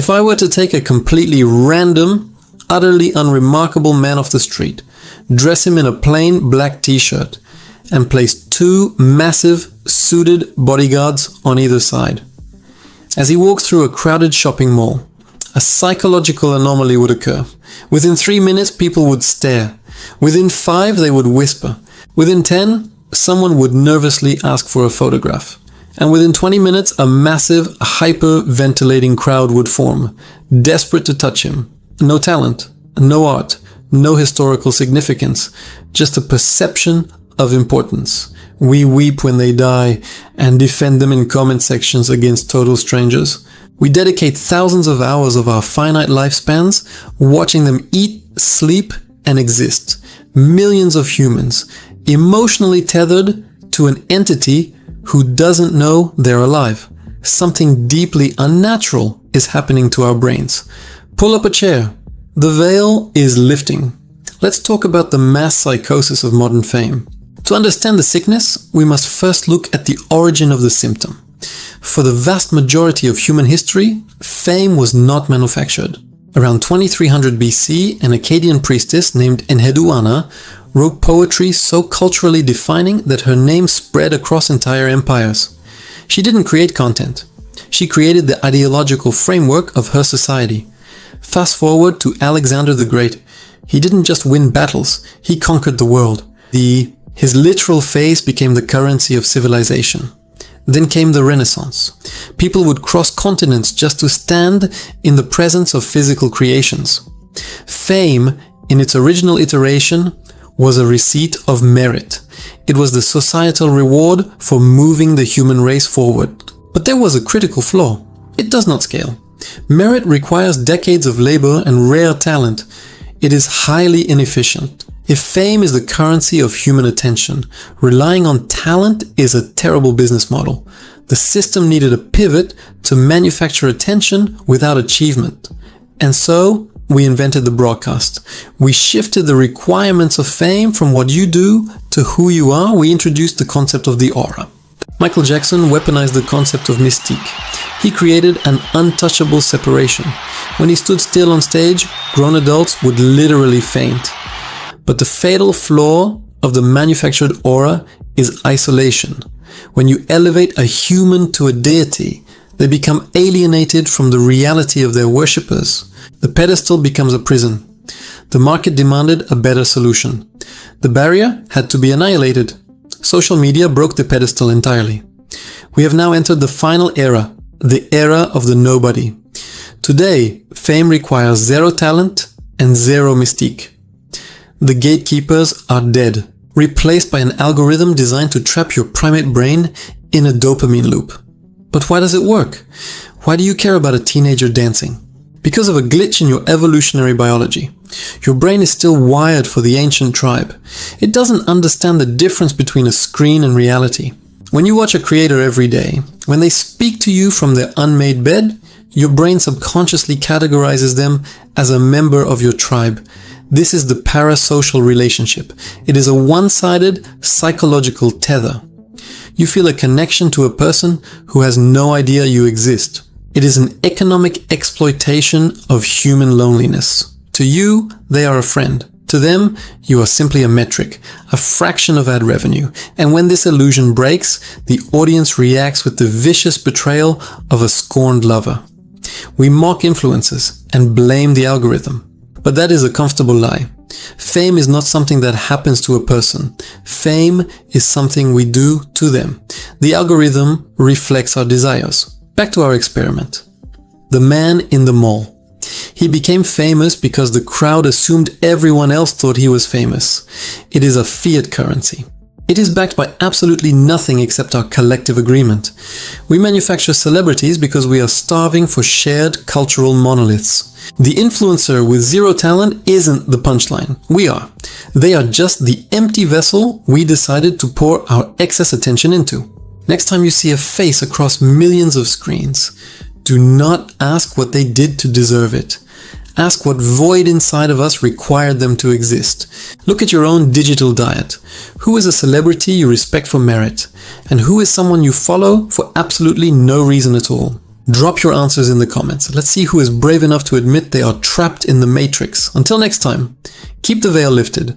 If I were to take a completely random, utterly unremarkable man off the street, dress him in a plain black t-shirt, and place two massive, suited bodyguards on either side. As he walks through a crowded shopping mall, a psychological anomaly would occur. Within 3 minutes, people would stare. Within 5, they would whisper. Within 10, someone would nervously ask for a photograph. And within 20 minutes, a massive, hyper-ventilating crowd would form, desperate to touch him. No talent, no art, no historical significance, just a perception of importance. We weep when they die and defend them in comment sections against total strangers. We dedicate thousands of hours of our finite lifespans watching them eat, sleep, and exist. Millions of humans, emotionally tethered to an entity who doesn't know they're alive. Something deeply unnatural is happening to our brains. Pull up a chair. The veil is lifting. Let's talk about the mass psychosis of modern fame. To understand the sickness, we must first look at the origin of the symptom. For the vast majority of human history, fame was not manufactured. Around 2300 BC, an Akkadian priestess named Enheduanna wrote poetry so culturally defining that her name spread across entire empires. She didn't create content. She created the ideological framework of her society. Fast forward to Alexander the Great. He didn't just win battles, he conquered the world. His literal face became the currency of civilization. Then came the Renaissance. People would cross continents just to stand in the presence of physical creations. Fame, in its original iteration, was a receipt of merit. It was the societal reward for moving the human race forward. But there was a critical flaw. It does not scale. Merit requires decades of labor and rare talent. It is highly inefficient. If fame is the currency of human attention, relying on talent is a terrible business model. The system needed a pivot to manufacture attention without achievement. And so, we invented the broadcast. We shifted the requirements of fame from what you do to who you are. We introduced the concept of the aura. Michael Jackson weaponized the concept of mystique. He created an untouchable separation. When he stood still on stage, grown adults would literally faint. But the fatal flaw of the manufactured aura is isolation. When you elevate a human to a deity, they become alienated from the reality of their worshippers. The pedestal becomes a prison. The market demanded a better solution. The barrier had to be annihilated. Social media broke the pedestal entirely. We have now entered the final era, the era of the nobody. Today, fame requires zero talent and zero mystique. The gatekeepers are dead, replaced by an algorithm designed to trap your primate brain in a dopamine loop. But why does it work? Why do you care about a teenager dancing? Because of a glitch in your evolutionary biology. Your brain is still wired for the ancient tribe. It doesn't understand the difference between a screen and reality. When you watch a creator every day, when they speak to you from their unmade bed, your brain subconsciously categorizes them as a member of your tribe. This is the parasocial relationship. It is a one-sided psychological tether. You feel a connection to a person who has no idea you exist. It is an economic exploitation of human loneliness. To you, they are a friend. To them, you are simply a metric, a fraction of ad revenue. And when this illusion breaks, the audience reacts with the vicious betrayal of a scorned lover. We mock influencers and blame the algorithm. But that is a comfortable lie. Fame is not something that happens to a person. Fame is something we do to them. The algorithm reflects our desires. Back to our experiment. The man in the mall. He became famous because the crowd assumed everyone else thought he was famous. It is a fiat currency. It is backed by absolutely nothing except our collective agreement. We manufacture celebrities because we are starving for shared cultural monoliths. The influencer with zero talent isn't the punchline. We are. They are just the empty vessel we decided to pour our excess attention into. Next time you see a face across millions of screens, do not ask what they did to deserve it. Ask what void inside of us required them to exist. Look at your own digital diet. Who is a celebrity you respect for merit? And who is someone you follow for absolutely no reason at all? Drop your answers in the comments. Let's see who is brave enough to admit they are trapped in the matrix. Until next time, keep the veil lifted.